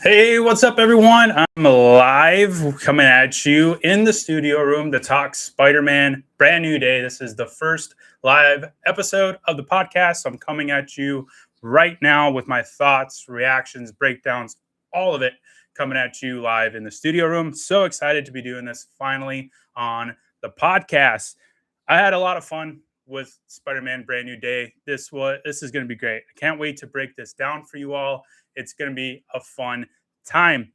Hey, what's up, everyone? I'm live coming at you in the studio room to talk Spider Man. Brand new day. This is the first live episode of the podcast. So I'm coming at you right now with my thoughts, reactions, breakdowns, all of it coming at you live in the studio room. So excited to be doing this finally on the podcast. I had a lot of fun with Spider-Man Brand New Day. This is going to be great. I can't wait to break this down for you all. It's going to be a fun time.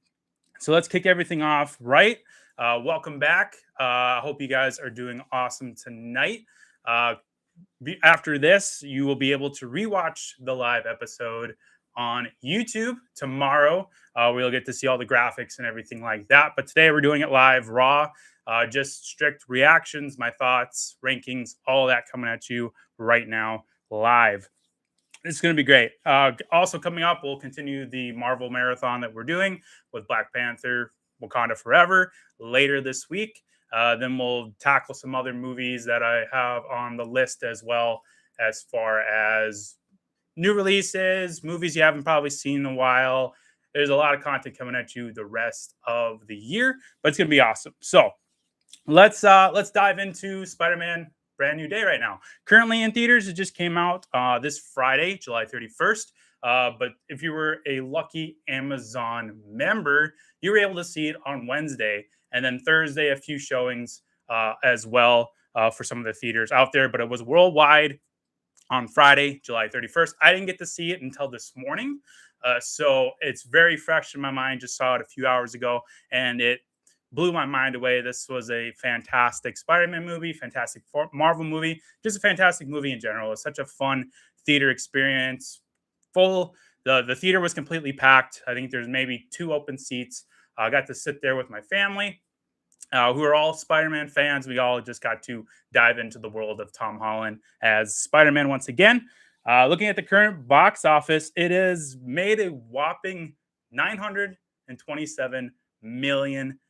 So let's kick everything off right. Welcome back. I hope you guys are doing awesome tonight. Uh, After this, you will be able to rewatch the live episode on YouTube tomorrow. We'll get to see all the graphics and everything like that. But today we're doing it live, raw, just strict reactions, my thoughts, rankings, all that coming at you right now, live. It's going to be great. Also, coming up, we'll continue the Marvel marathon that we're doing with Black Panther, Wakanda Forever later this week. Then we'll tackle some other movies that I have on the list as well, as far as new releases, movies you haven't probably seen in a while. There's a lot of content coming at you the rest of the year, but it's going to be awesome. So let's dive into Spider-Man Brand New Day right now. Currently in theaters, it just came out this Friday, July 31st. But if you were a lucky Amazon member, you were able to see it on Wednesday, and then Thursday a few showings as well for some of the theaters out there. But it was worldwide on Friday, July 31st. I didn't get to see it until this morning. So it's very fresh in my mind. Just saw it a few hours ago, and it blew my mind away. This was a fantastic Spider-Man movie, fantastic Marvel movie, just a fantastic movie in general. It's such a fun theater experience. Full. The theater was completely packed. I think there's maybe two open seats. I got to sit there with my family, who are all Spider-Man fans. We all just got to dive into the world of Tom Holland as Spider-Man once again. Looking at the current box office, it has made a whopping $927 million.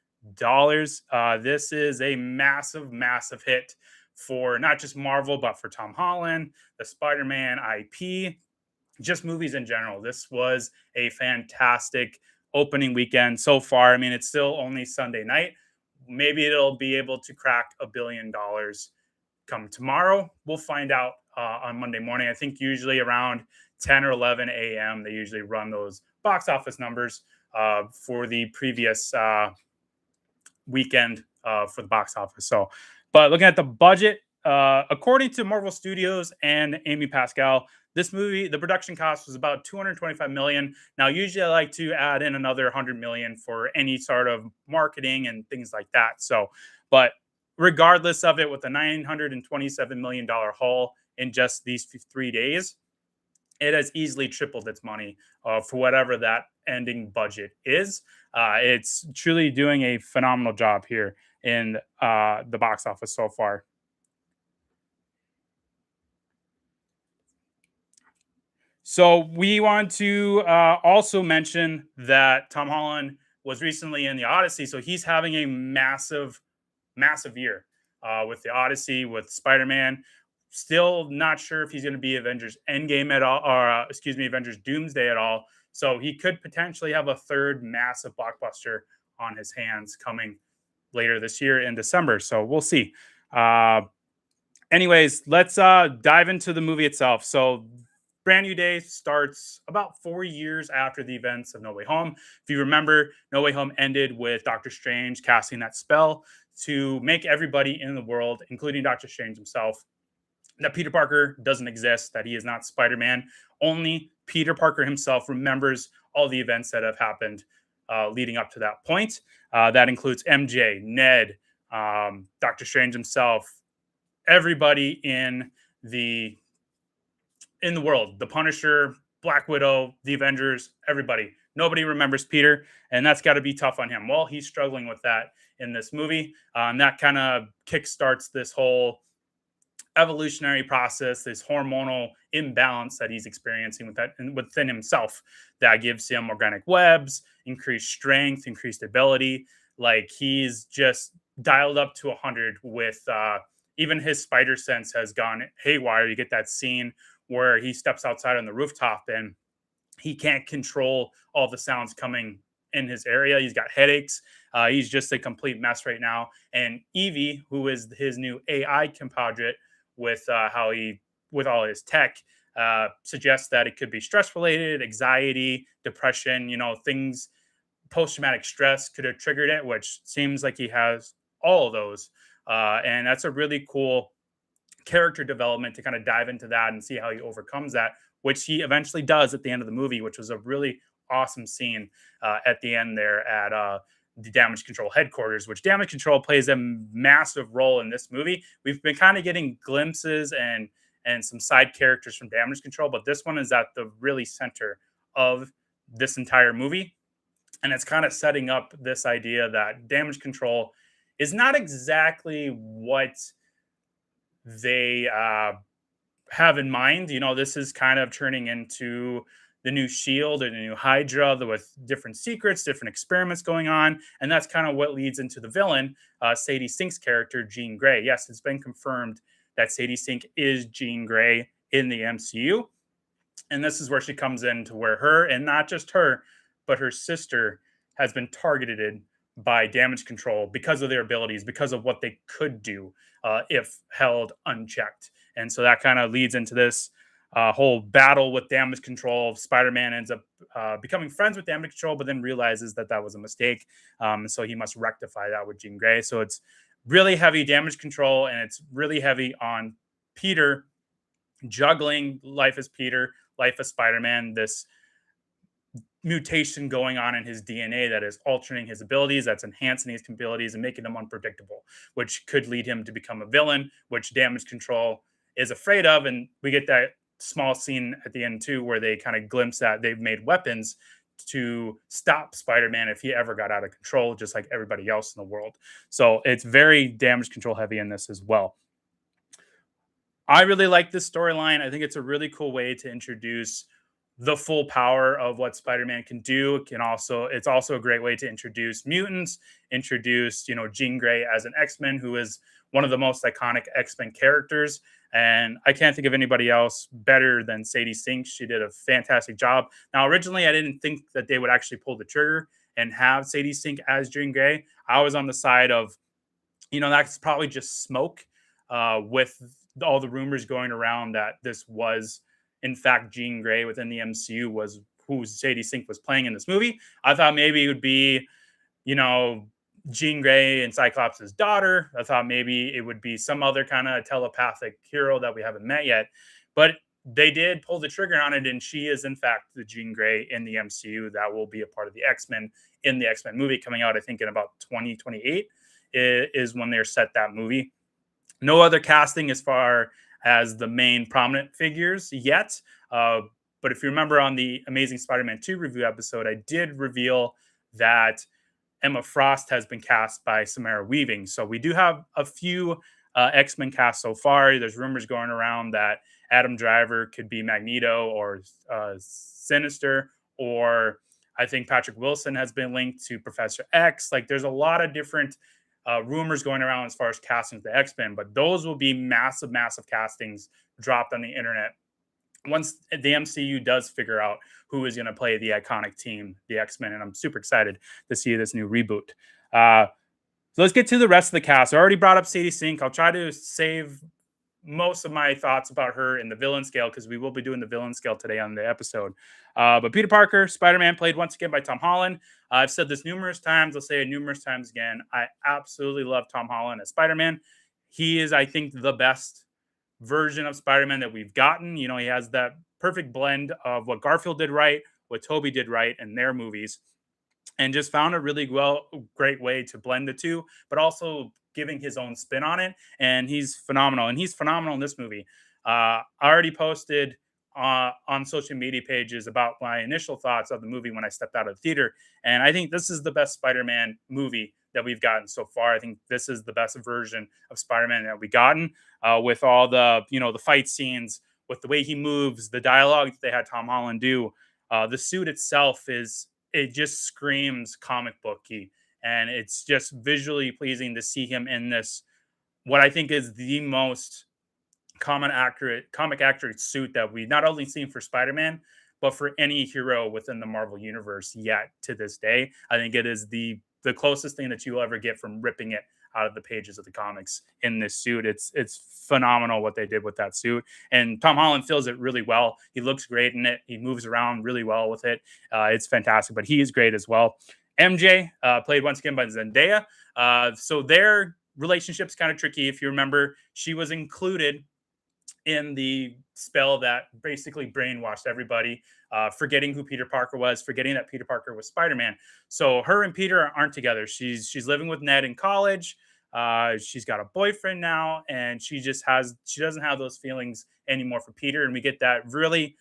This is a massive, massive hit for not just Marvel, but for Tom Holland, the Spider-Man IP, just movies in general. This was a fantastic opening weekend so far. I mean, it's still only Sunday night. Maybe it'll be able to crack $1 billion come tomorrow. We'll find out on Monday morning. I think usually around 10 or 11 a.m. they usually run those box office numbers for the previous weekend for the box office. So, but looking at the budget, according to Marvel Studios and Amy Pascal, this movie, the production cost was about 225 million. Now, usually I like to add in another 100 million for any sort of marketing and things like that. So, but regardless of it, with a $927 million haul in just these 3 days, it has easily tripled its money for whatever that ending budget is. It's truly doing a phenomenal job here in the box office so far. So we want to also mention that Tom Holland was recently in the Odyssey, so he's having a massive, massive year with the Odyssey, with Spider-Man. Still not sure if he's going to be Avengers Endgame at all, or excuse me, Avengers Doomsday at all. So he could potentially have a third massive blockbuster on his hands coming later this year in December. So we'll see. Uh, Anyways, let's dive into the movie itself. So Brand New Day starts about 4 years after the events of No Way Home. If you remember, No Way Home ended with Doctor Strange casting that spell to make everybody in the world, including Doctor Strange himself, that Peter Parker doesn't exist, that he is not Spider-Man. Only Peter Parker himself remembers all the events that have happened leading up to that point. That includes MJ, Ned, Doctor Strange himself, everybody the in the world, the Punisher, Black Widow, the Avengers, everybody. Nobody remembers Peter, and that's got to be tough on him. Well, he's struggling with that in this movie. That kind of kickstarts this whole evolutionary process, this hormonal imbalance that he's experiencing within himself. That gives him organic webs, increased strength, increased ability. Like he's just dialed up to 100 with even his spider sense has gone haywire. You get that scene where he steps outside on the rooftop and he can't control all the sounds coming in his area. He's got headaches. He's just a complete mess right now. And Evie, who is his new AI compadre with how he with all his tech, suggests that it could be stress related, anxiety, depression, things, post traumatic stress could have triggered it, which seems like he has all of those. And that's a really cool character development to kind of dive into that and see how he overcomes that, which he eventually does at the end of the movie, which was a really awesome scene at the end there at the Damage Control headquarters, which Damage Control plays a massive role in this movie. We've been kind of getting glimpses and some side characters from Damage Control, but this one is at the really center of this entire movie. And it's kind of setting up this idea that Damage Control is not exactly what they have in mind. This is kind of turning into the new Shield or the new Hydra with different secrets, different experiments going on. And that's kind of what leads into the villain, Sadie Sink's character, Jean Grey. Yes, it's been confirmed that Sadie Sink is Jean Grey in the MCU. And this is where she comes in to where her, and not just her, but her sister has been targeted by Damage Control because of their abilities, because of what they could do if held unchecked. And so that kind of leads into this whole battle with Damage Control. Spider-Man ends up becoming friends with Damage Control, but then realizes that that was a mistake. So he must rectify that with Jean Grey. So it's really heavy Damage Control, and it's really heavy on Peter juggling life as Peter, life as Spider-Man, this mutation going on in his DNA that is altering his abilities, that's enhancing his abilities and making him unpredictable, which could lead him to become a villain, which Damage Control is afraid of. And we get that small scene at the end too, where they kind of glimpse that they've made weapons to stop Spider-Man if he ever got out of control, just like everybody else in the world. So it's very Damage Control heavy in this as well. I really like this storyline. I think it's a really cool way to introduce the full power of what Spider-Man can do. It's also a great way to introduce mutants, introduce, Jean Grey as an X-Men, who is one of the most iconic X-Men characters. And I can't think of anybody else better than Sadie Sink. She did a fantastic job. Now, originally, I didn't think that they would actually pull the trigger and have Sadie Sink as Jean Grey. I was on the side of, that's probably just smoke with all the rumors going around that this was, in fact, Jean Grey within the MCU was who Sadie Sink was playing in this movie. I thought maybe it would be, Jean Grey and Cyclops' daughter. I thought maybe it would be some other kind of telepathic hero that we haven't met yet. But they did pull the trigger on it, and she is, in fact, the Jean Grey in the MCU that will be a part of the X-Men in the X-Men movie coming out, I think, in about 2028 is when they're set that movie. No other casting as far as the main prominent figures yet. But if you remember on the Amazing Spider-Man 2 review episode, I did reveal that Emma Frost has been cast by Samara Weaving. So we do have a few X-Men cast so far. There's rumors going around that Adam Driver could be Magneto or Sinister, or I think Patrick Wilson has been linked to Professor X. Like, there's a lot of different rumors going around as far as casting the X-Men, but those will be massive, massive castings dropped on the internet once the MCU does figure out who is going to play the iconic team, the X-Men. And I'm super excited to see this new reboot. So let's get to the rest of the cast. I already brought up Sadie Sink. I'll try to save most of my thoughts about her in the villain scale, because we will be doing the villain scale today on the episode. But Peter Parker, Spider-Man, played once again by Tom Holland. I've said this numerous times. I'll say it numerous times again. I absolutely love Tom Holland as Spider-Man. He is, I think, the best version of Spider-Man that we've gotten. He has that perfect blend of what Garfield did right, what Tobey did right in their movies, and just found a really great way to blend the two, but also giving his own spin on it. And he's phenomenal. And he's phenomenal in this movie. I already posted on social media pages about my initial thoughts of the movie when I stepped out of the theater. And I think this is the best Spider-Man movie that we've gotten so far. I think this is the best version of Spider-Man that we've gotten, with all the, the fight scenes, with the way he moves, the dialogue that they had Tom Holland do. The suit itself it just screams comic booky, and it's just visually pleasing to see him in this, what I think is the most comic accurate suit that we not only seen for Spider-Man, but for any hero within the Marvel universe yet to this day. I think it is the closest thing that you will ever get from ripping it out of the pages of the comics in this suit. It's phenomenal what they did with that suit, and Tom Holland fills it really well. He looks great in it. He moves around really well with it. It's fantastic, but he is great as well. MJ, played once again by Zendaya. So their relationship's kind of tricky. If you remember, she was included in the spell that basically brainwashed everybody, forgetting who Peter Parker was, forgetting that Peter Parker was Spider-Man. So her and Peter aren't together. She's living with Ned in college. She's got a boyfriend now, and she doesn't have those feelings anymore for Peter. And we get that really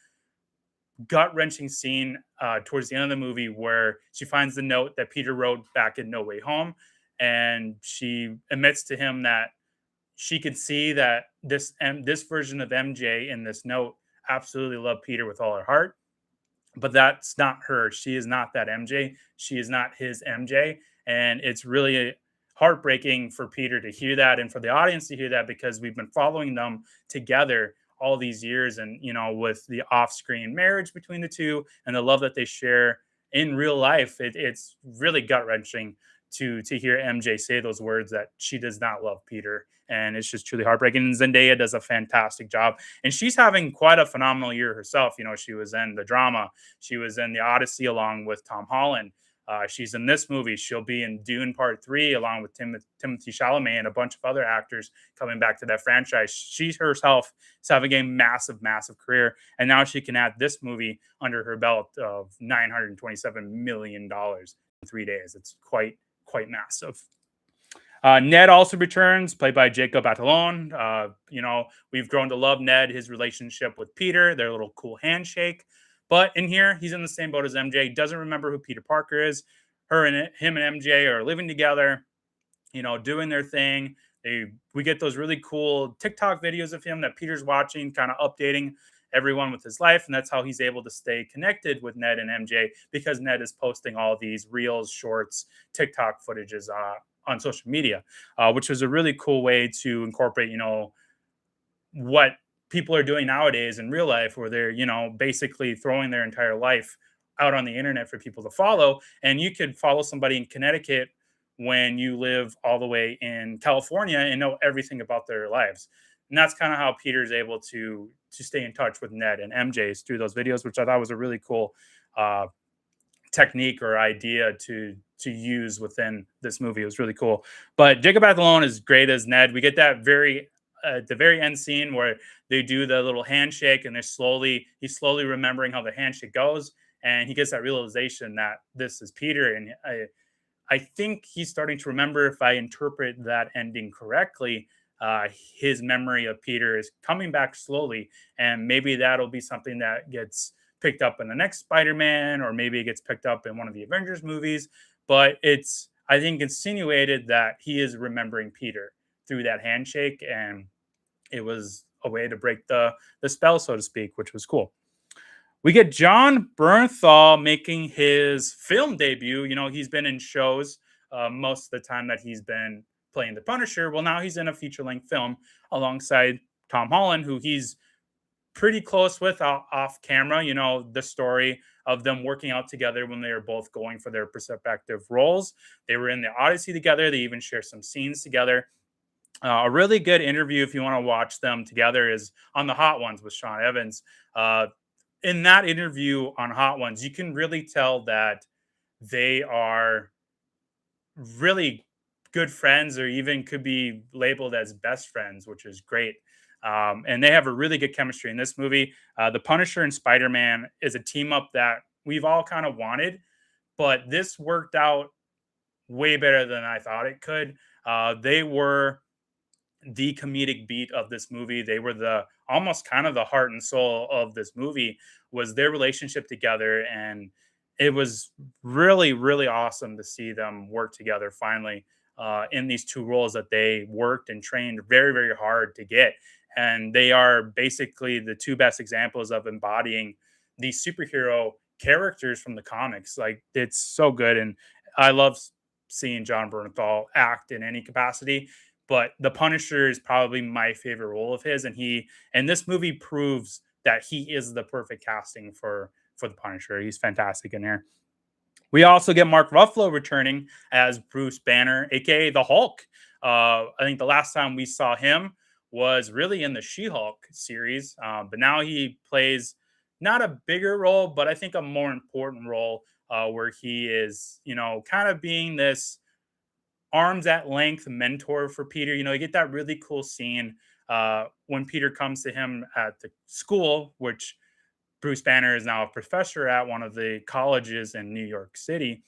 gut wrenching scene towards the end of the movie where she finds the note that Peter wrote back in No Way Home, and she admits to him that she could see that this version of MJ in this note absolutely loved Peter with all her heart, but that's not her. She is not that MJ. She is not his MJ, and it's really heartbreaking for Peter to hear that and for the audience to hear that because we've been following them together all these years, and with the off-screen marriage between the two and the love that they share in real life, it's really gut-wrenching to hear MJ say those words that she does not love Peter, and it's just truly heartbreaking. And Zendaya does a fantastic job, and she's having quite a phenomenal year herself. She was in the drama, she was in the Odyssey along with Tom Holland. She's in this movie. She'll be in Dune Part 3 along with Timothy Chalamet and a bunch of other actors coming back to that franchise. She herself is having a massive, massive career. And now she can add this movie under her belt of $927 million in 3 days. It's quite massive. Ned also returns, played by Jacob Batalon. We've grown to love Ned, his relationship with Peter, their little cool handshake. But in here, he's in the same boat as MJ. He doesn't remember who Peter Parker is. Him and MJ are living together, doing their thing. We get those really cool TikTok videos of him that Peter's watching, kind of updating everyone with his life. And that's how he's able to stay connected with Ned and MJ, because Ned is posting all these reels, shorts, TikTok footages on social media, which was a really cool way to incorporate, what people are doing nowadays in real life, where they're basically throwing their entire life out on the internet for people to follow. And you could follow somebody in Connecticut when you live all the way in California and know everything about their lives. And that's kind of how Peter's able to stay in touch with Ned and MJ's through those videos, which I thought was a really cool technique or idea to use within this movie. It was really cool. But Jacob Batalon is great as Ned. We get that the very end scene where they do the little handshake, and he's slowly remembering how the handshake goes, and he gets that realization that this is Peter. And I think he's starting to remember, if I interpret that ending correctly. His memory of Peter is coming back slowly, and maybe that'll be something that gets picked up in the next Spider-Man, or maybe it gets picked up in one of the Avengers movies. But it's, I think, insinuated that he is remembering Peter through that handshake, and it was a way to break the spell, so to speak, which was cool. We get Jon Bernthal making his film debut. He's been in shows most of the time that he's been playing the Punisher. Well, now he's in a feature-length film alongside Tom Holland, who he's pretty close with off camera. The story of them working out together when they were both going for their respective roles. They were in the Odyssey together. They even share some scenes together. A really good interview, if you want to watch them together, is on the Hot Ones with Sean Evans. In that interview on Hot Ones, you can really tell that they are really good friends, or even could be labeled as best friends, which is great. And they have a really good chemistry in this movie. The Punisher and Spider-Man is a team up that we've all kind of wanted, but this worked out way better than I thought it could. They were the comedic beat of this movie. They were the almost kind of the heart and soul of this movie, was their relationship together. And it was really, really awesome to see them work together finally in these two roles that they worked and trained very, very hard to get. And they are basically the two best examples of embodying these superhero characters from the comics. Like, it's so good. And I love seeing Jon Bernthal act in any capacity. But the Punisher is probably my favorite role of his, and this movie proves that he is the perfect casting for for the Punisher. He's fantastic in here. We also get Mark Ruffalo returning as Bruce Banner, aka the Hulk. I think the last time we saw him was really in the She-Hulk series, but now he plays not a bigger role, but I think a more important role, where he is, kind of being this arms at length mentor for Peter. You get that really cool scene when Peter comes to him at the school, which Bruce Banner is now a professor at one of the colleges in New York City,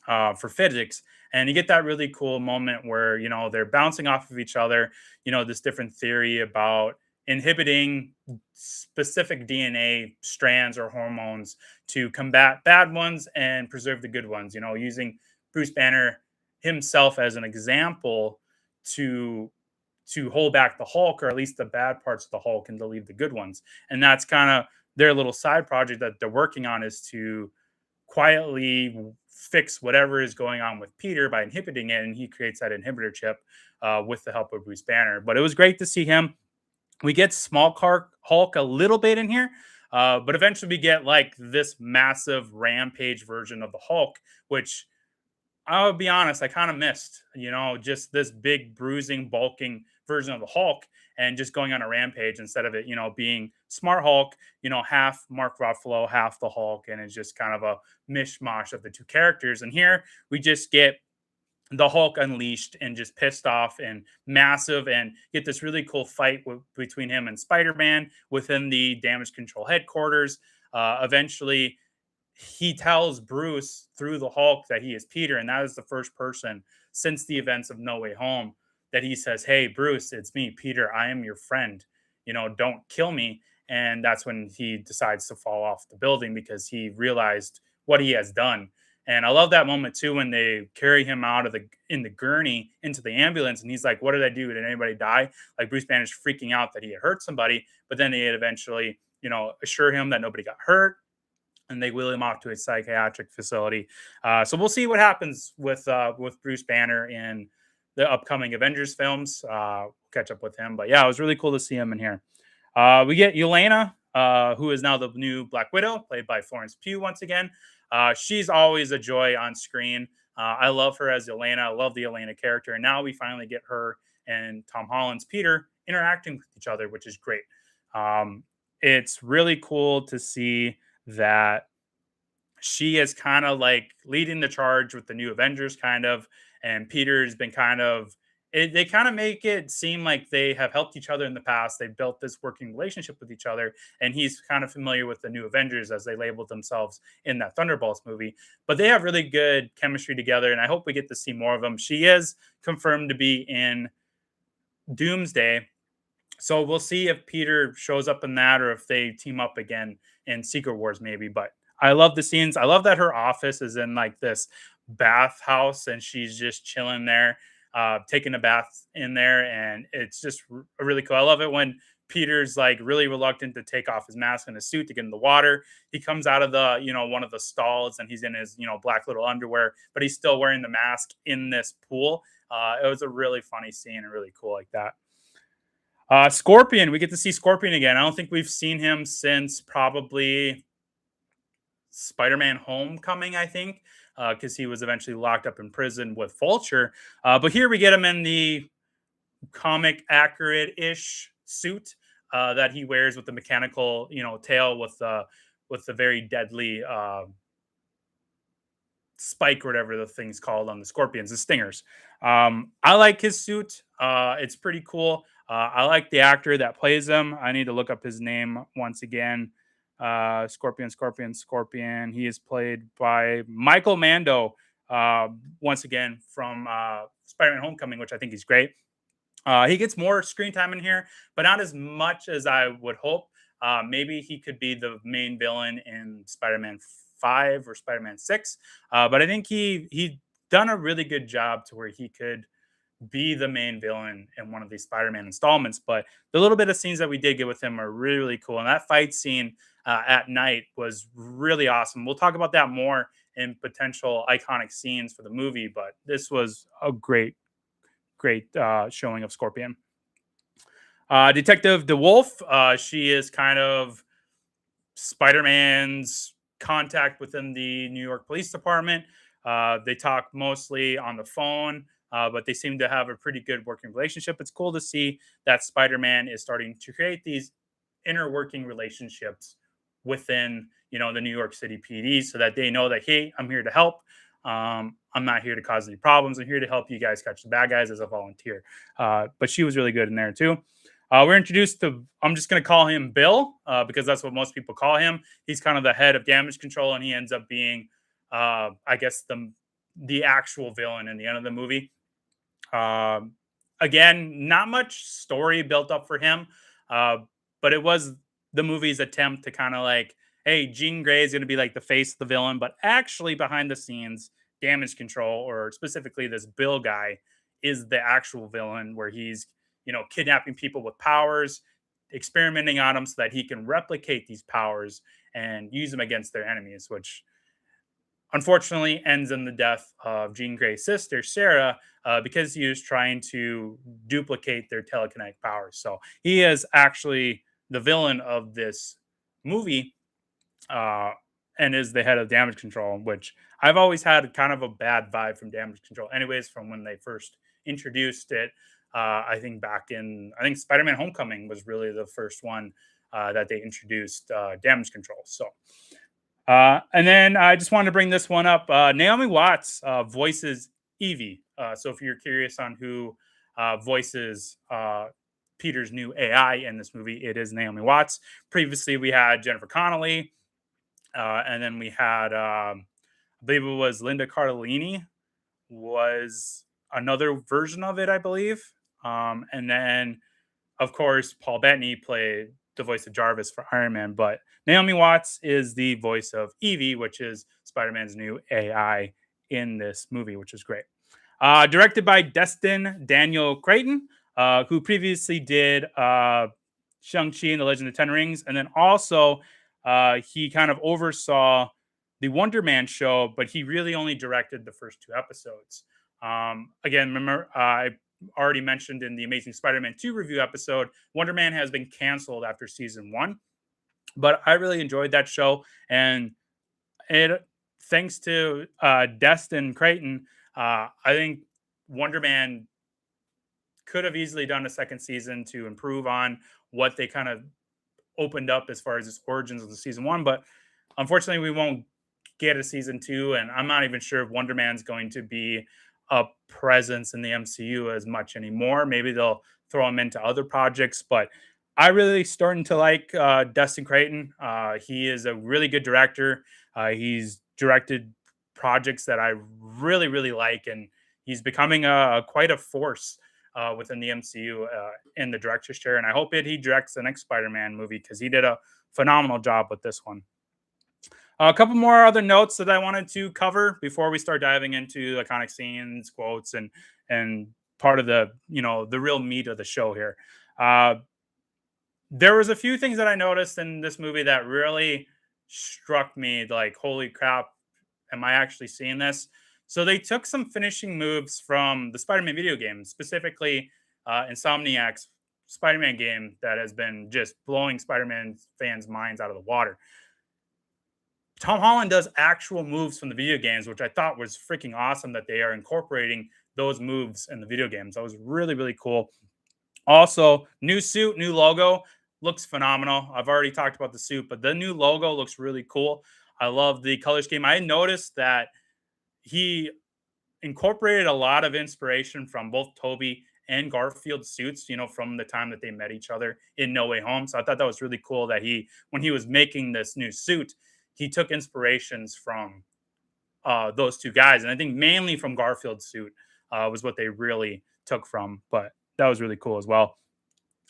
for physics. And you get that really cool moment where, they're bouncing off of each other, this different theory about inhibiting specific DNA strands or hormones to combat bad ones and preserve the good ones, using Bruce Banner himself as an example to hold back the Hulk, or at least the bad parts of the Hulk, and to leave the good ones. And that's kind of their little side project that they're working on, is to quietly fix whatever is going on with Peter by inhibiting it. And he creates that inhibitor chip with the help of Bruce Banner. But it was great to see him. We get small Hulk a little bit in here, but eventually we get like this massive rampage version of the Hulk, which I'll be honest, I kind of missed, just this big bruising, bulking version of the Hulk, and just going on a rampage instead of it, being Smart Hulk, half Mark Ruffalo, half the Hulk. And it's just kind of a mishmash of the two characters. And here we just get the Hulk unleashed and just pissed off and massive, and get this really cool fight between him and Spider-Man within the damage control headquarters. Eventually, he tells Bruce through the Hulk that he is Peter, and that is the first person since the events of No Way Home that he says, "Hey, Bruce, it's me, Peter. I am your friend. Don't kill me." And that's when he decides to fall off the building, because he realized what he has done. And I love that moment too, when they carry him out of in the gurney into the ambulance, and he's like, "What did I do? Did anybody die?" Like, Bruce Banner's freaking out that he had hurt somebody, but then they eventually, assure him that nobody got hurt, and they wheel him off to a psychiatric facility. So we'll see what happens with Bruce Banner in the upcoming Avengers films. We'll catch up with him, but yeah, it was really cool to see him in here. We get Yelena, who is now the new Black Widow, played by Florence Pugh once again. She's always a joy on screen. I love her as Yelena. I love the Yelena character, and now we finally get her and Tom Holland's Peter interacting with each other, which is great. It's really cool to see that she is kind of like leading the charge with the new Avengers, kind of, and Peter's been kind of. They kind of make it seem like they have helped each other in the past. They built this working relationship with each other, and he's kind of familiar with the new Avengers, as they labeled themselves in that Thunderbolts movie. But they have really good chemistry together, and I hope we get to see more of them. She is confirmed to be in Doomsday, so we'll see if Peter shows up in that, or if they team up again in Secret Wars, maybe. But I love the scenes. I love that her office is in like this bathhouse, and she's just chilling there, taking a bath in there, and it's just really cool. I love it when Peter's like really reluctant to take off his mask and his suit to get in the water. He comes out of the, one of the stalls, and he's in his, black little underwear, but he's still wearing the mask in this pool. It was a really funny scene and really cool like that. Scorpion, we get to see Scorpion again. I don't think we've seen him since probably Spider-Man Homecoming, I think, because he was eventually locked up in prison with Vulture. But here we get him in the comic accurate-ish suit that he wears with the mechanical, tail with the very deadly spike, or whatever the thing's called on the scorpions, the stingers. I like his suit. It's pretty cool. I like the actor that plays him. I need to look up his name once again. Scorpion. He is played by Michael Mando, once again from Spider-Man Homecoming, which I think he's great. He gets more screen time in here, but not as much as I would hope. Maybe he could be the main villain in Spider-Man 5 or Spider-Man 6. But I think he done a really good job to where he could be the main villain in one of these Spider-Man installments. But the little bit of scenes that we did get with him are really, really cool. And that fight scene at night was really awesome. We'll talk about that more in potential iconic scenes for the movie, but this was a great showing of Scorpion. Detective DeWolf, she is kind of Spider-Man's contact within the New York Police Department. They talk mostly on the phone, but they seem to have a pretty good working relationship. It's cool to see that Spider-Man is starting to create these inner working relationships within, the New York City PD, so that they know that, hey, I'm here to help. I'm not here to cause any problems. I'm here to help you guys catch the bad guys as a volunteer. But she was really good in there too. We're introduced to, I'm just going to call him Bill, because that's what most people call him. He's kind of the head of damage control, and he ends up being, I guess, the actual villain in the end of the movie. Um, Again, not much story built up for him, uh, but it was the movie's attempt to kind of like, hey, Jean Grey is going to be like the face of the villain, but actually behind the scenes, damage control, or specifically this Bill guy, is the actual villain, where he's, kidnapping people with powers, experimenting on them so that he can replicate these powers and use them against their enemies, which unfortunately ends in the death of Jean Grey's sister, Sarah, because he was trying to duplicate their telekinetic powers. So he is actually the villain of this movie, uh, and is the head of damage control, which I've always had kind of a bad vibe from damage control, anyways, from when they first introduced it. I think I think Spider-Man Homecoming was really the first one that they introduced damage control. So and then I just wanted to bring this one up. Naomi Watts voices Evie. So if you're curious on who voices Peter's new AI in this movie, it is Naomi Watts. Previously, we had Jennifer Connelly, and then we had, I believe it was Linda Cardellini, was another version of it, I believe. And then, of course, Paul Bettany played the voice of Jarvis for Iron Man, but Naomi Watts is the voice of Evie, which is Spider-Man's new AI in this movie, which is great. Directed by Destin Daniel Creighton, who previously did Shang-Chi and the Legend of the Ten Rings, and then also he kind of oversaw the Wonder Man show, but he really only directed the first two episodes. Again, remember, I already mentioned in the Amazing Spider-Man 2 review episode, Wonder Man has been canceled after season 1, but I really enjoyed that show, and it, thanks to Destin Creighton, I think Wonder Man could have easily done a second season to improve on what they kind of opened up as far as its origins of the season 1, but unfortunately we won't get a season 2, and I'm not even sure if Wonder Man's going to be a presence in the MCU as much anymore. Maybe they'll throw him into other projects, but I really starting to like Destin Creighton. He is a really good director. He's directed projects that I really, really like, and he's becoming quite a force within the MCU in the director's chair. And I hope he directs the next Spider-Man movie, because he did a phenomenal job with this one. A couple more other notes that I wanted to cover before we start diving into iconic scenes, quotes, and part of the real meat of the show here. Uh, there was a few things that I noticed in this movie that really struck me, like, holy crap, am I actually seeing this? So they took some finishing moves from the Spider-Man video game, specifically Insomniac's Spider-Man game that has been just blowing Spider-Man fans' minds out of the water. Tom Holland does actual moves from the video games, which I thought was freaking awesome that they are incorporating those moves in the video games. That was really, really cool. Also, new suit, new logo, looks phenomenal. I've already talked about the suit, but the new logo looks really cool. I love the color scheme. I noticed that he incorporated a lot of inspiration from both Toby and Garfield suits, from the time that they met each other in No Way Home. So I thought that was really cool that when he was making this new suit, he took inspirations from those two guys. And I think mainly from Garfield's suit was what they really took from. But that was really cool as well.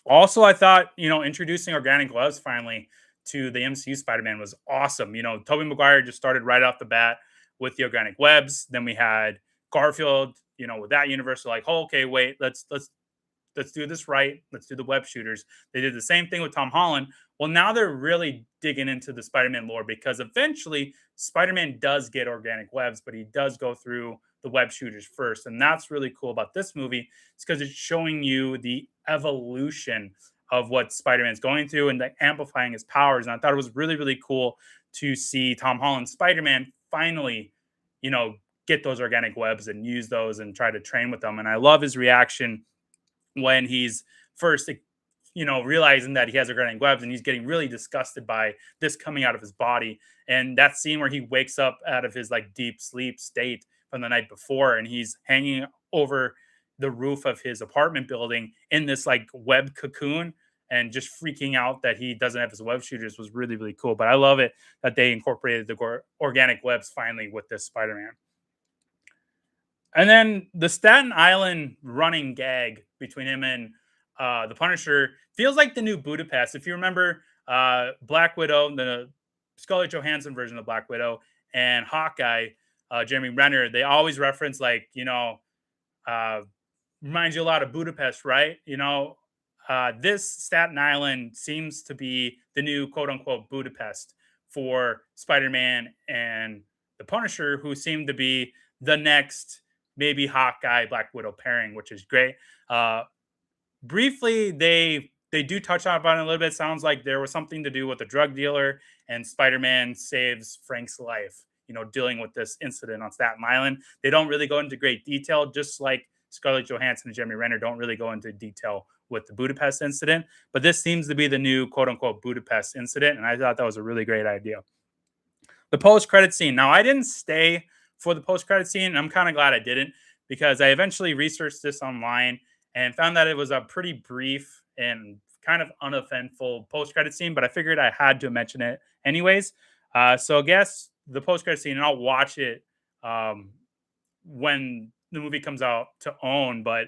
Also, I thought, introducing organic gloves finally to the MCU Spider-Man was awesome. Tobey Maguire just started right off the bat with the organic webs. Then we had Garfield, with that universe, like, oh, okay, wait, let's do this right. Let's do the web shooters. They did the same thing with Tom Holland. Well, now they're really digging into the Spider-Man lore, because eventually Spider-Man does get organic webs, but he does go through the web shooters first. And that's really cool about this movie. It's because it's showing you the evolution of what Spider-Man's going through and like amplifying his powers. And I thought it was really, really cool to see Tom Holland's Spider-Man finally, you know, get those organic webs and use those and try to train with them. And I love his reaction when he's first, realizing that he has organic webs and he's getting really disgusted by this coming out of his body. And that scene where he wakes up out of his like deep sleep state from the night before and he's hanging over the roof of his apartment building in this like web cocoon and just freaking out that he doesn't have his web shooters was really, really cool. But I love it that they incorporated the organic webs finally with this Spider-Man. And then the Staten Island running gag between him and the Punisher feels like the new Budapest. If you remember Black Widow, the Scarlett Johansson version of Black Widow, and Hawkeye, Jeremy Renner, they always reference like, uh, reminds you a lot of Budapest, right? This Staten Island seems to be the new quote unquote Budapest for Spider Man and the Punisher, who seem to be the next maybe Hawkeye Black Widow pairing, which is great. Uh, Briefly, they do touch on about it a little bit. Sounds like there was something to do with a drug dealer, and Spider-Man saves Frank's life. Dealing with this incident on Staten Island. They don't really go into great detail, just like Scarlett Johansson and Jeremy Renner don't really go into detail with the Budapest incident. But this seems to be the new quote unquote Budapest incident, and I thought that was a really great idea. The post-credit scene. Now, I didn't stay for the post-credit scene, and I'm kind of glad I didn't because I eventually researched this online and found that it was a pretty brief and kind of uneventful post-credit scene, but I figured I had to mention it anyways. So I guess the post-credit scene, and I'll watch it um, when the movie comes out to own. But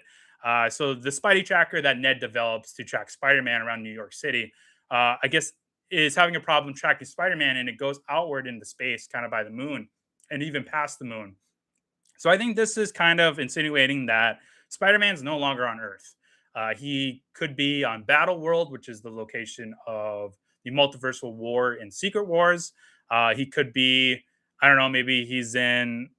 so the Spidey tracker that Ned develops to track Spider-Man around New York City, I guess, is having a problem tracking Spider-Man, and it goes outward into space, kind of by the moon, and even past the moon. So I think this is kind of insinuating that Spider-Man's no longer on Earth. He could be on Battle World, which is the location of the multiversal war in Secret Wars. He could be, I don't know, maybe he's in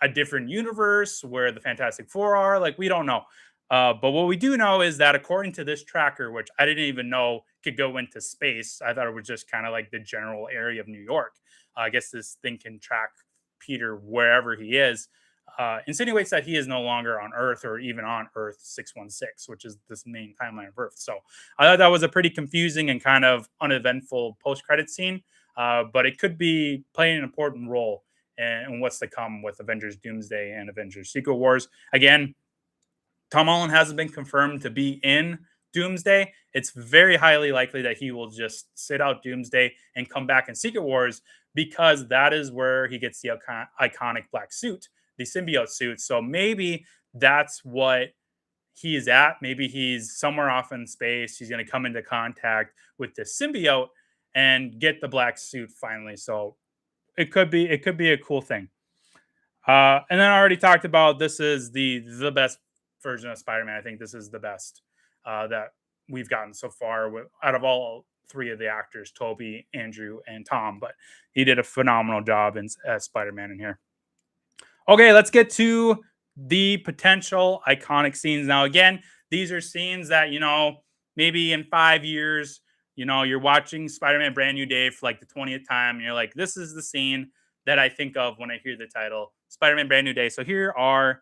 a different universe where the Fantastic Four are. Like, we don't know. But what we do know is that according to this tracker, which I didn't even know could go into space, I thought it was just kind of like the general area of New York. I guess this thing can track Peter wherever he is. Insinuates that he is no longer on Earth or even on Earth 616, which is this main timeline of Earth. So I thought that was a pretty confusing and kind of uneventful post-credit scene, but it could be playing an important role in what's to come with Avengers Doomsday and Avengers Secret Wars. Again, Tom Holland hasn't been confirmed to be in Doomsday. It's very highly likely that he will just sit out Doomsday and come back in Secret Wars because that is where he gets the iconic black suit, the symbiote suit. So maybe that's what he is at. Maybe he's somewhere off in space. He's going to come into contact with the symbiote and get the black suit finally. So it could be a cool thing. And then I already talked about this is the best version of Spider-Man. I think this is the best that we've gotten so far out of all three of the actors, Toby, Andrew, and Tom. But he did a phenomenal job as Spider-Man in here. Okay, let's get to the potential iconic scenes. Now, again, these are scenes that, maybe in 5 years, you're watching Spider-Man Brand New Day for like the 20th time. And you're like, this is the scene that I think of when I hear the title Spider-Man Brand New Day. So here are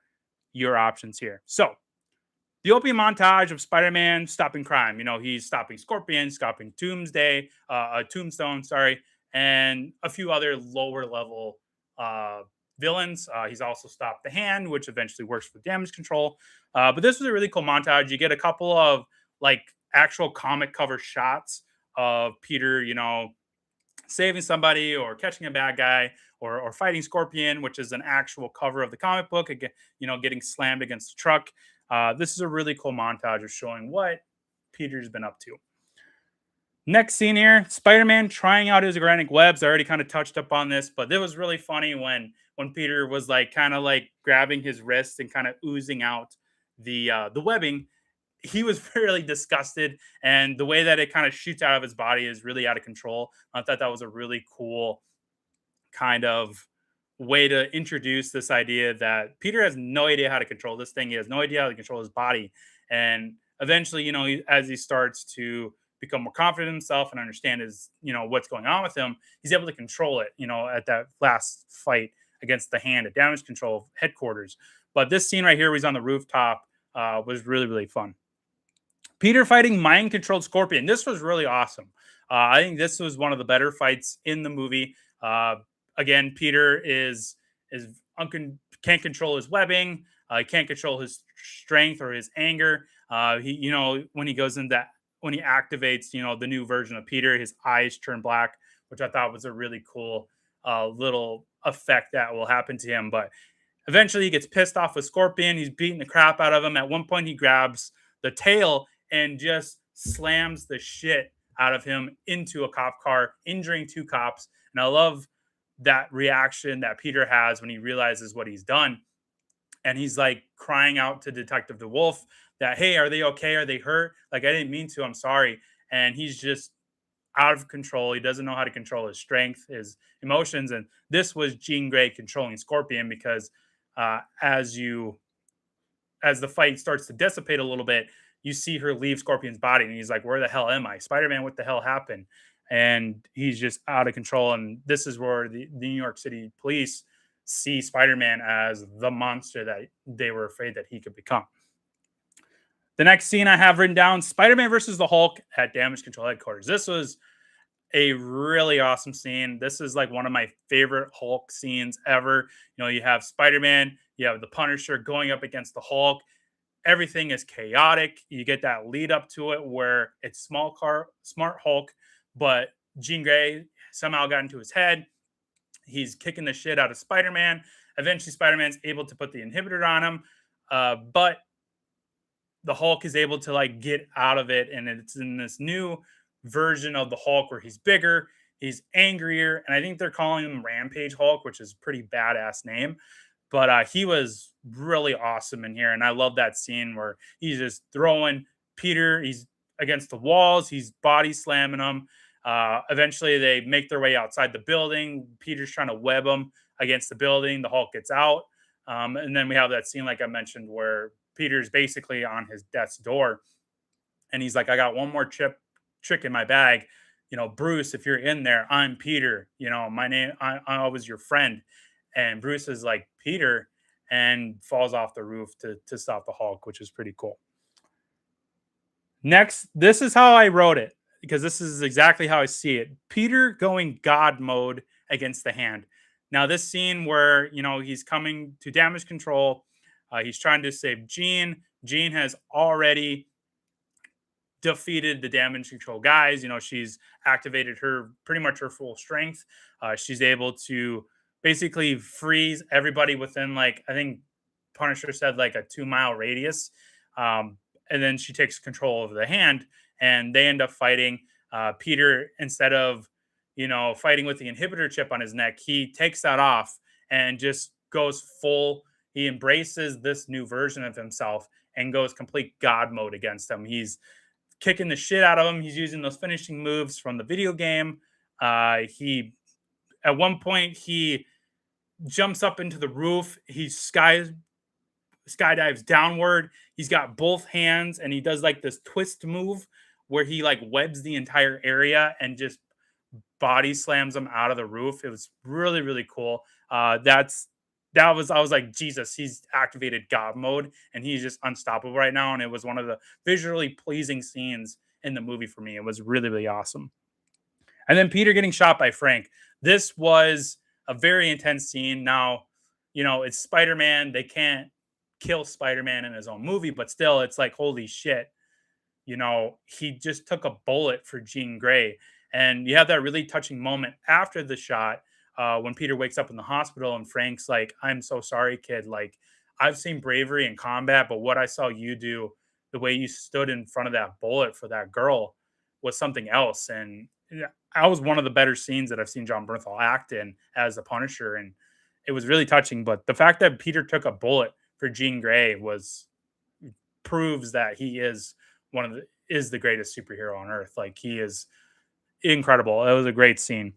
your options here. So the opening montage of Spider-Man stopping crime. He's stopping Scorpion, stopping Tombstone, sorry, and a few other lower level villains. He's also stopped the Hand, which eventually works for damage control. But this was a really cool montage. You get a couple of like actual comic cover shots of Peter, saving somebody or catching a bad guy or fighting Scorpion, which is an actual cover of the comic book, again, getting slammed against the truck. This is a really cool montage of showing what Peter's been up to. Next scene here, Spider-Man trying out his organic webs. I already kind of touched up on this, but it was really funny when Peter was like kind of like grabbing his wrist and kind of oozing out the webbing. He was really disgusted, and the way that it kind of shoots out of his body is really out of control. I thought that was a really cool kind of way to introduce this idea that Peter has no idea how to control this thing. He has no idea how to control his body, and eventually, as he starts to become more confident in himself and understand what's going on with him, he's able to control it, at that last fight against the Hand at Damage Control headquarters. But this scene right here, where he's on the rooftop, was really, really fun. Peter fighting mind controlled Scorpion. This was really awesome. I think this was one of the better fights in the movie. Uh, Again, Peter can't control his webbing. He can't control his strength or his anger. When he goes into when he activates, the new version of Peter, his eyes turn black, which I thought was a really cool little effect that will happen to him. But eventually, he gets pissed off with Scorpion. He's beating the crap out of him. At one point, he grabs the tail and just slams the shit out of him into a cop car, injuring two cops. And I love that reaction that Peter has when he realizes what he's done. And he's like crying out to Detective DeWolf that, hey, are they okay? Are they hurt? Like, I didn't mean to. I'm sorry. And he's just out of control. He doesn't know how to control his strength, his emotions. And this was Jean Grey controlling Scorpion because as the fight starts to dissipate a little bit, you see her leave Scorpion's body, and he's like, "Where the hell am I, Spider-Man? What the hell happened?" And he's just out of control. And this is where the New York City police see Spider-Man as the monster that they were afraid that he could become. The next scene I have written down: Spider-Man versus the Hulk at Damage Control headquarters. This was a really awesome scene. This is like one of my favorite Hulk scenes ever. You have Spider-Man, you have the Punisher going up against the Hulk. Everything is chaotic. You get that lead up to it where it's smart Hulk, but Jean Grey somehow got into his head. He's kicking the shit out of Spider-Man. Eventually, Spider-Man's able to put the inhibitor on him, but the Hulk is able to like get out of it, and it's in this new version of the Hulk where he's bigger, he's angrier, and I think they're calling him Rampage Hulk, which is a pretty badass name. But he was really awesome in here, and I love that scene where he's just throwing Peter. He's against the walls. He's body slamming him. Eventually, they make their way outside the building. Peter's trying to web him against the building. The Hulk gets out, and then we have that scene, like I mentioned, where Peter's basically on his death's door, and he's like, "I got one more trick in my bag. Bruce, if you're in there, I'm Peter. My name, I was your friend." And Bruce is like, "Peter," and falls off the roof to stop the Hulk, which is pretty cool. Next, this is how I wrote it, because this is exactly how I see it. Peter going God mode against the Hand. Now, this scene where, he's coming to Damage Control, he's trying to save Jean. Jean has already defeated the Damage Control guys. She's activated pretty much her full strength. She's able to basically freeze everybody within, like, I think Punisher said like a 2-mile radius. And then she takes control of the Hand, and they end up fighting. Peter, instead of, fighting with the inhibitor chip on his neck, he takes that off and just goes full. He embraces this new version of himself and goes complete God mode against him. He's kicking the shit out of him. He's using those finishing moves from the video game. At one point, he jumps up into the roof. He skydives downward. He's got both hands, and he does like this twist move where he like webs the entire area and just body slams them out of the roof. It was really, really cool. I was like, Jesus, he's activated God mode, and he's just unstoppable right now. And it was one of the visually pleasing scenes in the movie for me. It was really, really awesome. And then Peter getting shot by Frank. This was a very intense scene. Now, it's Spider-Man. They can't kill Spider-Man in his own movie, but still, it's like, holy shit. He just took a bullet for Jean Grey. And you have that really touching moment after the shot, when Peter wakes up in the hospital and Frank's like, "I'm so sorry, kid. Like, I've seen bravery in combat, but what I saw you do, the way you stood in front of that bullet for that girl, was something else." And that was one of the better scenes that I've seen John Bernthal act in as the Punisher. And it was really touching. But the fact that Peter took a bullet for Jean Grey proves that he is the greatest superhero on earth. Like, he is incredible. It was a great scene.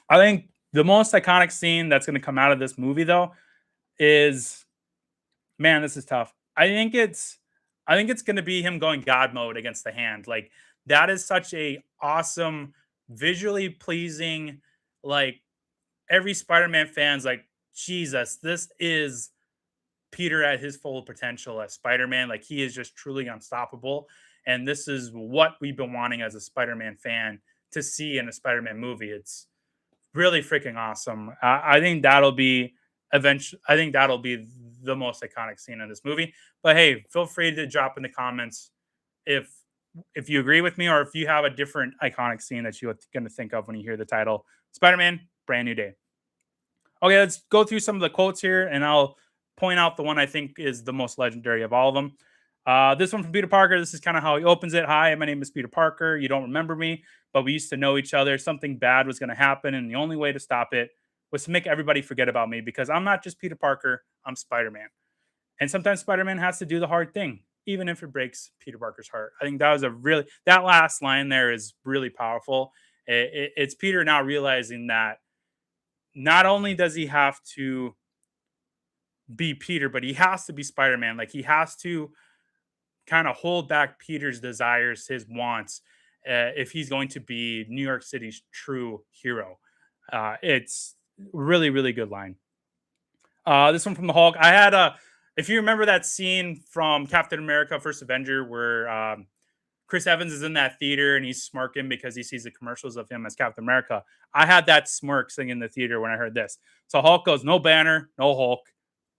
I think the most iconic scene that's going to come out of this movie, though, is, man, this is tough. I think it's I think it's going to be him going God mode against the Hand. Like that is such a awesome, visually pleasing. Like every Spider-Man fan's like, Jesus, this is Peter at his full potential as Spider-Man. Like he is just truly unstoppable. And this is what we've been wanting as a Spider-Man fan to see in a Spider-Man movie. It's really freaking awesome. I think that'll be eventually. I think that'll be the most iconic scene in this movie. But hey, feel free to drop in the comments if you agree with me or if you have a different iconic scene that you're going to think of when you hear the title Spider-Man: Brand New Day. Okay, let's go through some of the quotes here, and I'll point out the one I think is the most legendary of all of them. This one from Peter Parker. This is kind of how he opens it. Hi, my name is Peter Parker. You don't remember me, but we used to know each other. Something bad was going to happen, and the only way to stop it was to make everybody forget about me because I'm not just Peter Parker. I'm Spider-Man, and sometimes Spider-Man has to do the hard thing, even if it breaks Peter Parker's heart. I think that was a really that last line there is really powerful. It's Peter now realizing that not only does he have to be Peter, but he has to be Spider Man. Like he has to kind of hold back Peter's desires, his wants, if he's going to be New York City's true hero. It's really, really good line. This one from the Hulk. I had a, if you remember that scene from Captain America: First Avenger, where Chris Evans is in that theater and he's smirking because he sees the commercials of him as Captain America. I had that smirk sitting in the theater when I heard this. So Hulk goes, no Banner, no Hulk,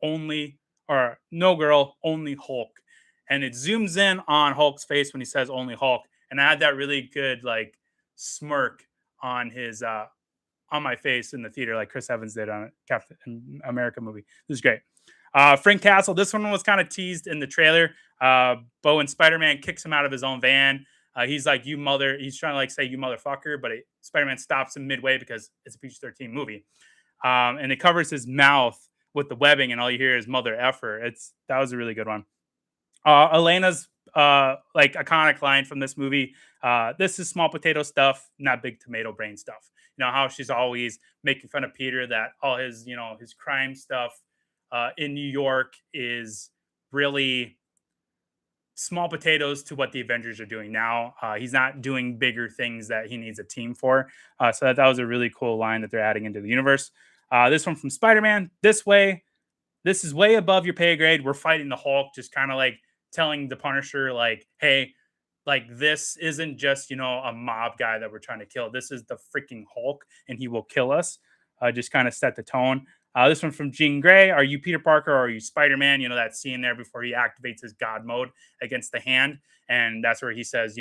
only, or no girl, only Hulk. And it zooms in on Hulk's face when he says only Hulk. And I had that really good like smirk on his on my face in the theater, like Chris Evans did on a Captain America movie. This is great. Frank Castle. This one was kind of teased in the trailer. Bo and Spider-Man kicks him out of his own van. He's like, "You mother." He's trying to like say, "You motherfucker," but Spider-Man stops him midway because it's a PG-13 movie, and it covers his mouth with the webbing, and all you hear is "mother effer." That was a really good one. Elena's like iconic line from this movie. This is small potato stuff, not big tomato brain stuff. You know how she's always making fun of Peter that all his his crime stuff in New York is really small potatoes to what the Avengers are doing now. He's not doing bigger things that he needs a team for. So that was a really cool line that they're adding into the universe. This one from Spider-Man. This is way above your pay grade. We're fighting the Hulk, just kind of like telling the Punisher, like, hey, like this isn't just a mob guy that we're trying to kill. This is the freaking Hulk, and he will kill us. Just kind of set the tone. This one from Jean Grey. Are you Peter Parker or are you Spider-Man? You know, that scene there before he activates his God mode against the Hand. And that's where he says,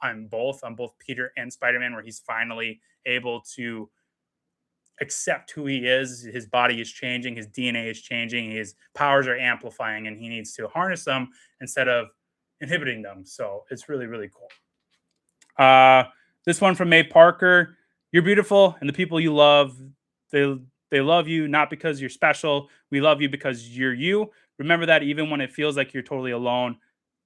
I'm both. I'm both Peter and Spider-Man, where he's finally able to accept who he is. His body is changing. His DNA is changing. His powers are amplifying, and he needs to harness them instead of inhibiting them. So it's really, really cool. This one from May Parker. You're beautiful, and the people you love, they love you not because you're special. We love you because you're you. Remember that even when it feels like you're totally alone,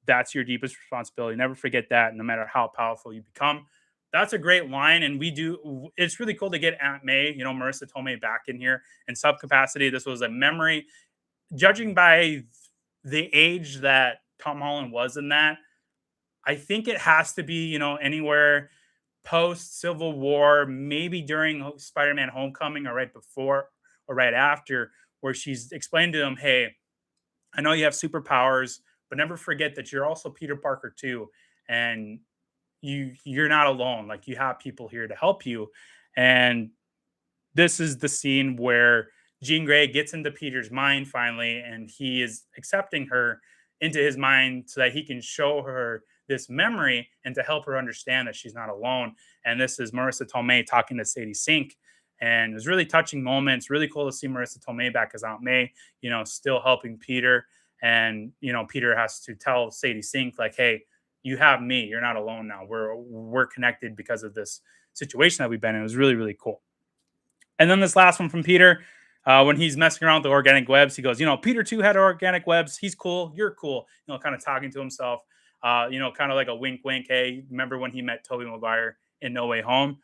that's your deepest responsibility. Never forget that, no matter how powerful you become. That's a great line, and it's really cool to get Aunt May, Marissa Tomei back in here in sub capacity. This was a memory. Judging by the age that Tom Holland was in that, I think it has to be, anywhere post Civil War, maybe during Spider-Man Homecoming or right before or right after, where she's explained to him, hey, I know you have superpowers, but never forget that you're also Peter Parker too. And you're not alone. Like you have people here to help you. And this is the scene where Jean Grey gets into Peter's mind finally, and he is accepting her into his mind so that he can show her this memory and to help her understand that she's not alone. And this is Marissa Tomei talking to Sadie Sink. And it was really touching moments. Really cool to see Marissa Tomei back as Aunt May, still helping Peter. And, Peter has to tell Sadie Sink, like, hey, you have me. You're not alone now. We're connected because of this situation that we've been in. It was really, really cool. And then this last one from Peter, when he's messing around with the organic webs, he goes, Peter too had organic webs. He's cool. You're cool. Kind of talking to himself, kind of like a wink, wink. Hey, remember when he met Tobey Maguire in No Way Home?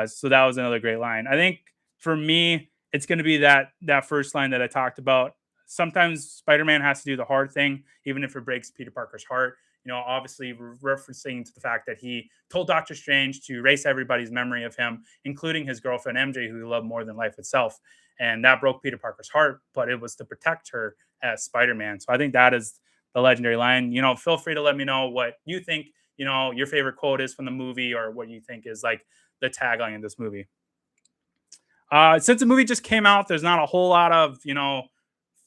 So that was another great line. I think for me, it's going to be that first line that I talked about. sometimes Spider-Man has to do the hard thing, even if it breaks Peter Parker's heart. Obviously referencing to the fact that he told Doctor Strange to erase everybody's memory of him, including his girlfriend MJ, who he loved more than life itself. And that broke Peter Parker's heart, but it was to protect her as Spider-Man. So I think that is the legendary line. Feel free to let me know what you think, your favorite quote is from the movie, or what you think is like the tagline in this movie. Since the movie just came out, there's not a whole lot of,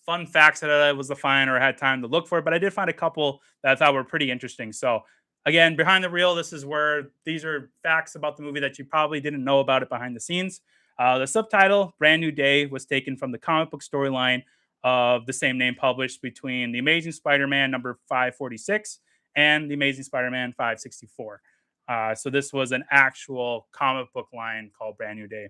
fun facts that I was to find or had time to look for, but I did find a couple that I thought were pretty interesting. So, again, behind the reel, this is where these are facts about the movie that you probably didn't know about it behind the scenes. The subtitle, Brand New Day, was taken from the comic book storyline of the same name published between The Amazing Spider Man number 546 and The Amazing Spider Man 564. So, this was an actual comic book line called Brand New Day.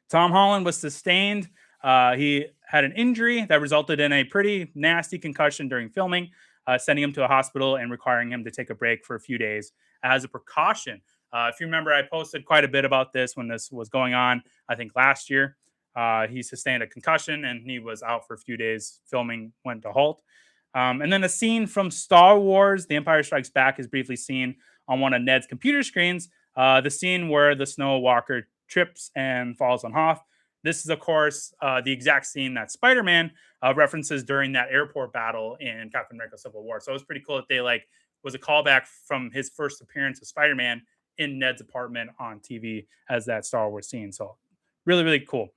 Tom Holland was sustained. He had an injury that resulted in a pretty nasty concussion during filming, sending him to a hospital and requiring him to take a break for a few days as a precaution. If you remember, I posted quite a bit about this when this was going on, I think last year. He sustained a concussion and he was out for a few days. Filming went to halt. And then a scene from Star Wars, The Empire Strikes Back, is briefly seen on one of Ned's computer screens. The scene where the Snow Walker trips and falls on Hoth. This is, of course, the exact scene that Spider-Man references during that airport battle in Captain America: Civil War. So it was pretty cool that they was a callback from his first appearance of Spider-Man in Ned's apartment on TV as that Star Wars scene. So really, really cool.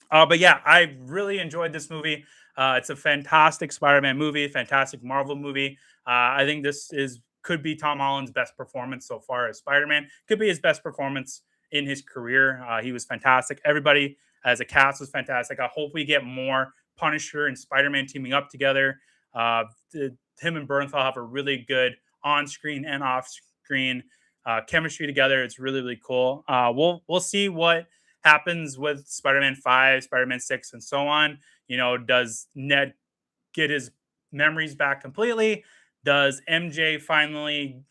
But yeah, I really enjoyed this movie. It's a fantastic Spider-Man movie, fantastic Marvel movie. I think could be Tom Holland's best performance so far as Spider-Man. Could be his best performance in his career. He was fantastic. Everybody as a cast was fantastic. I hope we get more Punisher and Spider-Man teaming up together. Him and Bernthal have a really good on-screen and off-screen chemistry together. It's really, really cool. We'll see what happens with Spider-Man 5, Spider-Man 6, and so on. Does Ned get his memories back completely? Does MJ finally,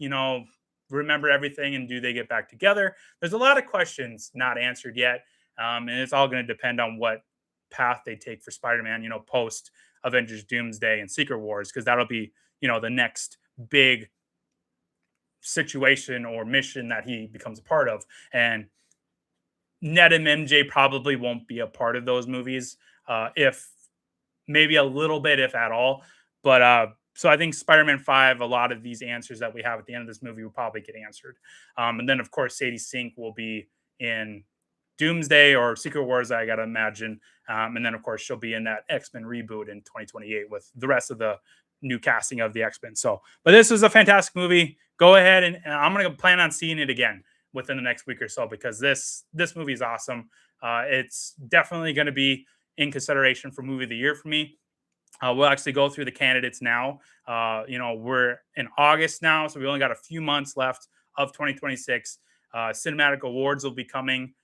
remember everything, and do they get back together? There's a lot of questions not answered yet, and it's all going to depend on what path they take for Spider-Man, post Avengers Doomsday and Secret Wars, because that'll be, the next big situation or mission that he becomes a part of. And Ned and MJ probably won't be a part of those movies, if maybe a little bit, if at all. But so I think Spider-Man 5, a lot of these answers that we have at the end of this movie will probably get answered. And then, of course, Sadie Sink will be in Doomsday or Secret Wars, I got to imagine. And then, of course, she'll be in that X-Men reboot in 2028 with the rest of the new casting of the X-Men. So, but this was a fantastic movie. Go ahead and I'm going to plan on seeing it again within the next week or so, because this movie is awesome. It's definitely going to be in consideration for movie of the year for me. We'll actually go through the candidates now. We're in August now, so we only got a few months left of 2026. Cinematic awards will be coming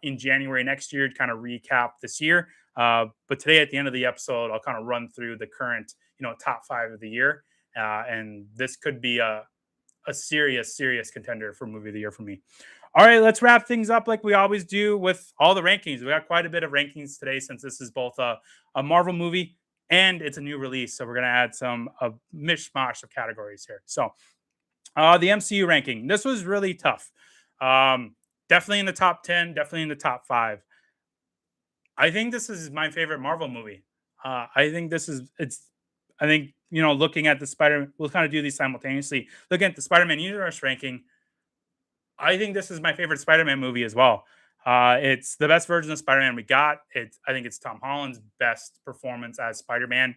in January next year to kind of recap this year. But today, at the end of the episode, I'll kind of run through the current, top 5 of the year. And this could be a serious contender for movie of the year for me. All right, let's wrap things up like we always do with all the rankings. We got quite a bit of rankings today since this is both a Marvel movie and it's a new release. So we're going to add a mishmash of categories here. So the MCU ranking. This was really tough. Definitely in the top 10, definitely in the top 5. I think this is my favorite Marvel movie. Looking at the Spider-Man, we'll kind of do these simultaneously. Looking at the Spider-Man universe ranking, I think this is my favorite Spider-Man movie as well. It's the best version of Spider-Man we got. I think it's Tom Holland's best performance as Spider-Man.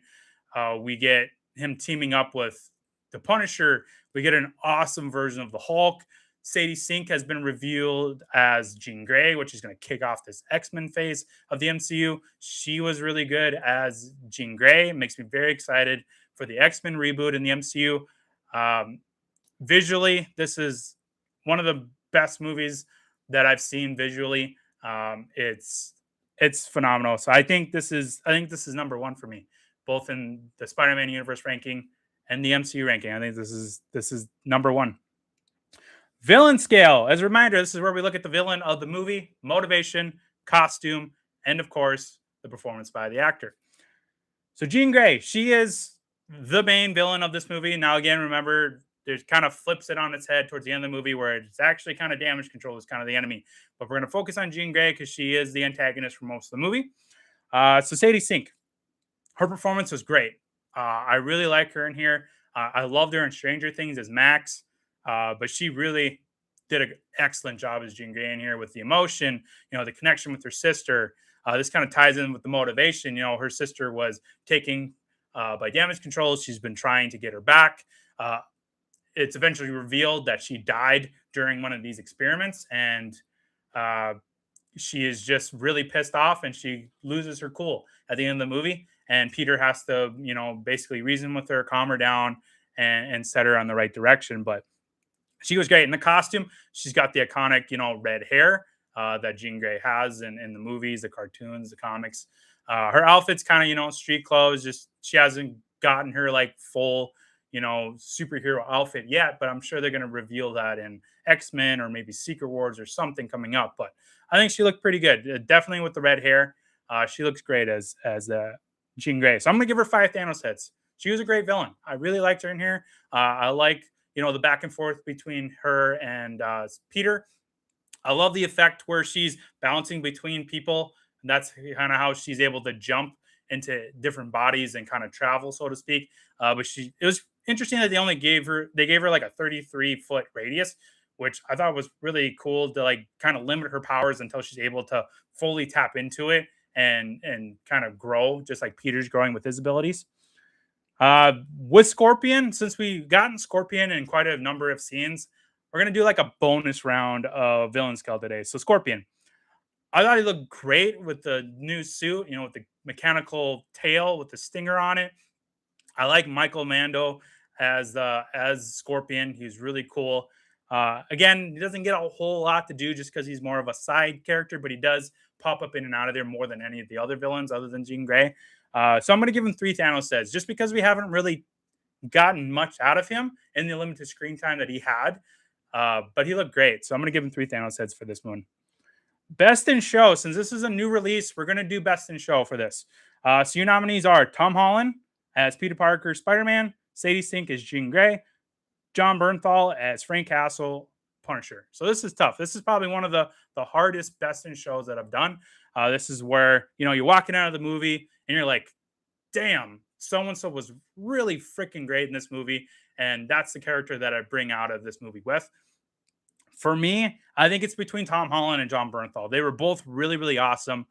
We get him teaming up with the Punisher. We get an awesome version of the Hulk. Sadie Sink has been revealed as Jean Grey, which is going to kick off this X-Men phase of the MCU. She was really good as Jean Grey. It makes me very excited for the X-Men reboot in the MCU. Visually, this is one of the best movies that I've seen visually. It's phenomenal. So I think this is number 1 for me, both in the Spider-Man universe ranking and the MCU ranking. I think this is number 1. Villain scale. As a reminder, this is where we look at the villain of the movie, motivation, costume, and of course, the performance by the actor. So Jean Grey, she is the main villain of this movie. Now, again, remember, there's kind of flips it on its head towards the end of the movie where it's actually kind of damage control is kind of the enemy. But we're going to focus on Jean Grey because she is the antagonist for most of the movie. So Sadie Sink, her performance was great. I really like her in here. I loved her in Stranger Things as Max, but she really did an excellent job as Jean Grey in here with the emotion, the connection with her sister. This kind of ties in with the motivation. Her sister was taking by damage control. She's been trying to get her back. Uh, it's eventually revealed that she died during one of these experiments, and uh, she is just really pissed off and she loses her cool at the end of the movie. And Peter has to, basically reason with her, calm her down, and set her on the right direction. But she was great in the costume. She's got the iconic, red hair that Jean Grey has in the movies, the cartoons, the comics. Her outfit's kind of, street clothes. Just she hasn't gotten her like full, superhero outfit yet. But I'm sure they're going to reveal that in X-Men or maybe Secret Wars or something coming up. But I think she looked pretty good. Definitely with the red hair. She looks great as Jean Grey. So I'm gonna give her 5 Thanos hits. She was a great villain. I really liked her in here. I like the back and forth between her and Peter. I love the effect where she's bouncing between people. And that's kind of how she's able to jump into different bodies and kind of travel, so to speak. But it was interesting that they gave her like a 33-foot radius, which I thought was really cool to like kind of limit her powers until she's able to fully tap into it and kind of grow, just like Peter's growing with his abilities. With Scorpion, since we've gotten Scorpion in quite a number of scenes, we're gonna do like a bonus round of villain scale today. So Scorpion, I thought he looked great with the new suit, with the mechanical tail with the stinger on it. I like Michael Mando as Scorpion. He's really cool. Again, he doesn't get a whole lot to do just because he's more of a side character, but he does pop up in and out of there more than any of the other villains other than Jean Grey. So I'm going to give him 3 Thanos says just because we haven't really gotten much out of him in the limited screen time that he had. But he looked great. So I'm going to give him 3 Thanos heads for this one. Best in show. Since this is a new release, we're going to do best in show for this. So your nominees are Tom Holland as Peter Parker, Spider-Man, Sadie Sink as Jean Grey, John Bernthal as Frank Castle, Punisher. So this is tough. This is probably one of the hardest best in shows that I've done. This is where you're walking out of the movie and you're like, damn, so and so was really freaking great in this movie, and that's the character that I bring out of this movie with. For me, I think it's between Tom Holland and John Bernthal. They were both really, really awesome.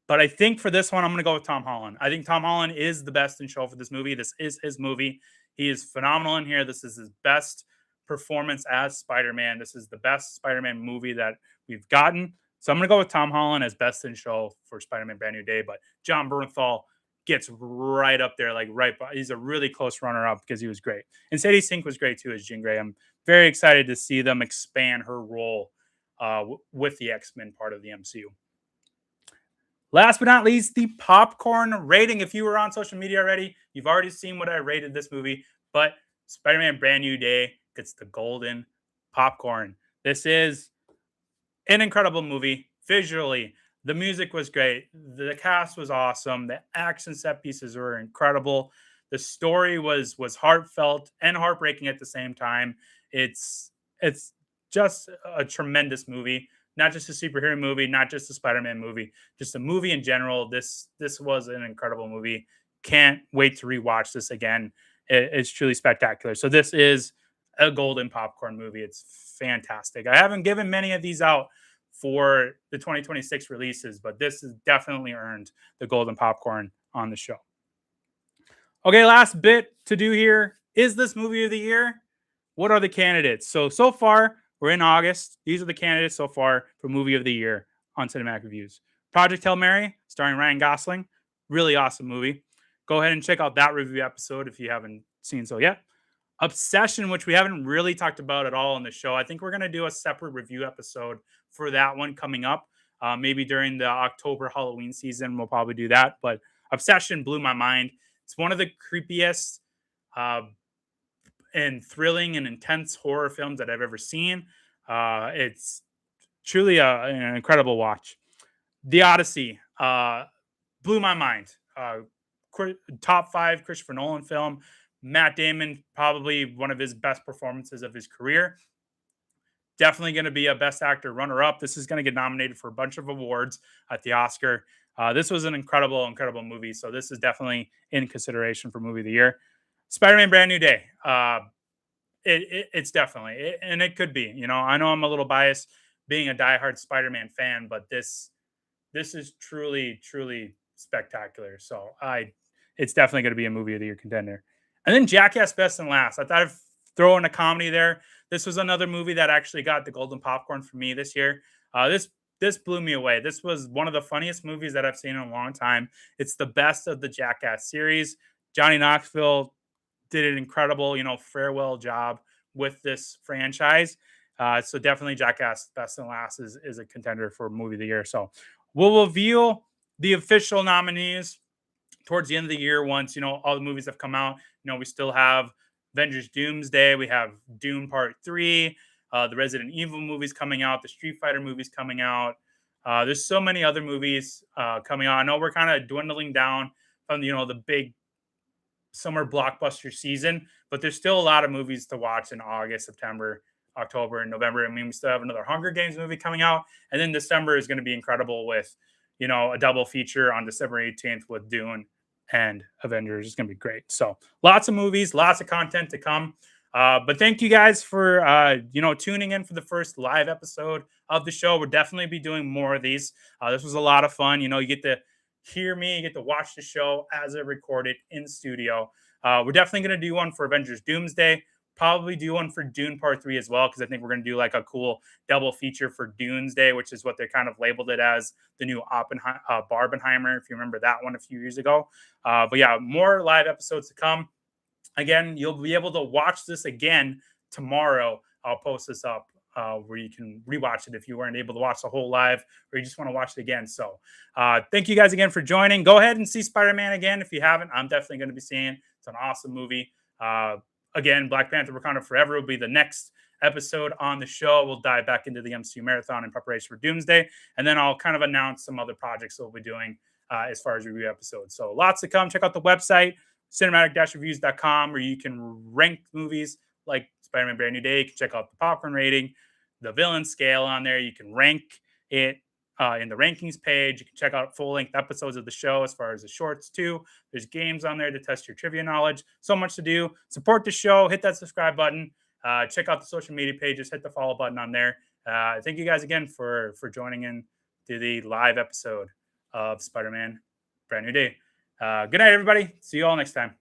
But I think for this one, I'm going to go with Tom Holland. I think Tom Holland is the best in show for this movie. This is his movie. He is phenomenal in here. This is his best performance as Spider-Man. This is the best Spider-Man movie that we've gotten. So I'm going to go with Tom Holland as best in show for Spider-Man Brand New Day. But John Bernthal gets right up there, like right by. He's a really close runner-up because he was great. And Sadie Sink was great too as Jean Grey. I'm very excited to see them expand her role with the X-Men part of the MCU. Last but not least, the popcorn rating. If you were on social media already, you've already seen what I rated this movie. But Spider-Man Brand New Day gets the golden popcorn. This is an incredible movie. Visually, the music was great. The cast was awesome. The action set pieces were incredible. The story was heartfelt and heartbreaking at the same time. It's just a tremendous movie. Not just a superhero movie, not just a Spider-Man movie, just a movie in general. This was an incredible movie. Can't wait to rewatch this again. It's truly spectacular. So this is a golden popcorn movie. It's fantastic. I haven't given many of these out for the 2026 releases, but this has definitely earned the golden popcorn on the show. Okay, last bit to do here. Is this movie of the year? What are the candidates? So far, we're in August. These are the candidates so far for movie of the year on Cinematic Reviews. Project Hail Mary, starring Ryan Gosling. Really awesome movie. Go ahead and check out that review episode if you haven't seen so yet. Obsession, which we haven't really talked about at all on the show. I think we're going to do a separate review episode for that one coming up. Maybe during the October Halloween season, we'll probably do that. But Obsession blew my mind. It's one of the creepiest and thrilling and intense horror films that I've ever seen. It's truly an incredible watch. The Odyssey blew my mind. top 5 Christopher Nolan film. Matt Damon, probably one of his best performances of his career. Definitely going to be a Best Actor runner-up. This is going to get nominated for a bunch of awards at the Oscar. This was an incredible, incredible movie. So this is definitely in consideration for Movie of the Year. Spider-Man: Brand New Day. It's definitely, and it could be. I know I'm a little biased being a diehard Spider-Man fan, but this is truly, truly spectacular. So it's definitely going to be a Movie of the Year contender. And then Jackass Best and Last. I thought I'd throw in a comedy there. This was another movie that actually got the golden popcorn for me this year. This blew me away. This was one of the funniest movies that I've seen in a long time. It's the best of the Jackass series. Johnny Knoxville did an incredible, farewell job with this franchise. So definitely Jackass Best and Last is a contender for Movie of the Year. So we'll reveal the official nominees towards the end of the year once, all the movies have come out. We still have Avengers Doomsday. We have Dune Part 3. The Resident Evil movies coming out. The Street Fighter movies coming out. There's so many other movies coming out. I know we're kind of dwindling down from, the big summer blockbuster season, but there's still a lot of movies to watch in August, September, October, and November. I mean, we still have another Hunger Games movie coming out. And then December is going to be incredible with, a double feature on December 18th with Dune and Avengers. Is going to be great. So lots of movies, lots of content to come. But thank you guys for, tuning in for the first live episode of the show. We'll definitely be doing more of these. This was a lot of fun. You get to hear me, you get to watch the show as it recorded in studio. We're definitely going to do one for Avengers Doomsday. Probably do one for Dune Part 3 as well, because I think we're going to do like a cool double feature for Doomsday, which is what they kind of labeled it as, the new Barbenheimer, if you remember that one a few years ago. But yeah, more live episodes to come. Again, you'll be able to watch this again tomorrow. I'll post this up where you can rewatch it if you weren't able to watch the whole live or you just want to watch it again. So thank you guys again for joining. Go ahead and see Spider-Man again if you haven't. I'm definitely going to be seeing it. It's an awesome movie. Again, Black Panther Wakanda Forever will be the next episode on the show. We'll dive back into the MCU marathon in preparation for Doomsday. And then I'll kind of announce some other projects that we'll be doing as far as review episodes. So lots to come. Check out the website, cinematic-reviews.com, where you can rank movies like Spider-Man Brand New Day. You can check out the popcorn rating, the villain scale on there. You can rank it in the rankings page. You can check out full-length episodes of the show as far as the shorts too. There's games on there to test your trivia knowledge. So much to do. Support the show. Hit that subscribe button. Check out the social media pages. Hit the follow button on there. Thank you guys again for joining in to the live episode of Spider-Man Brand New Day. Good night, everybody. See you all next time.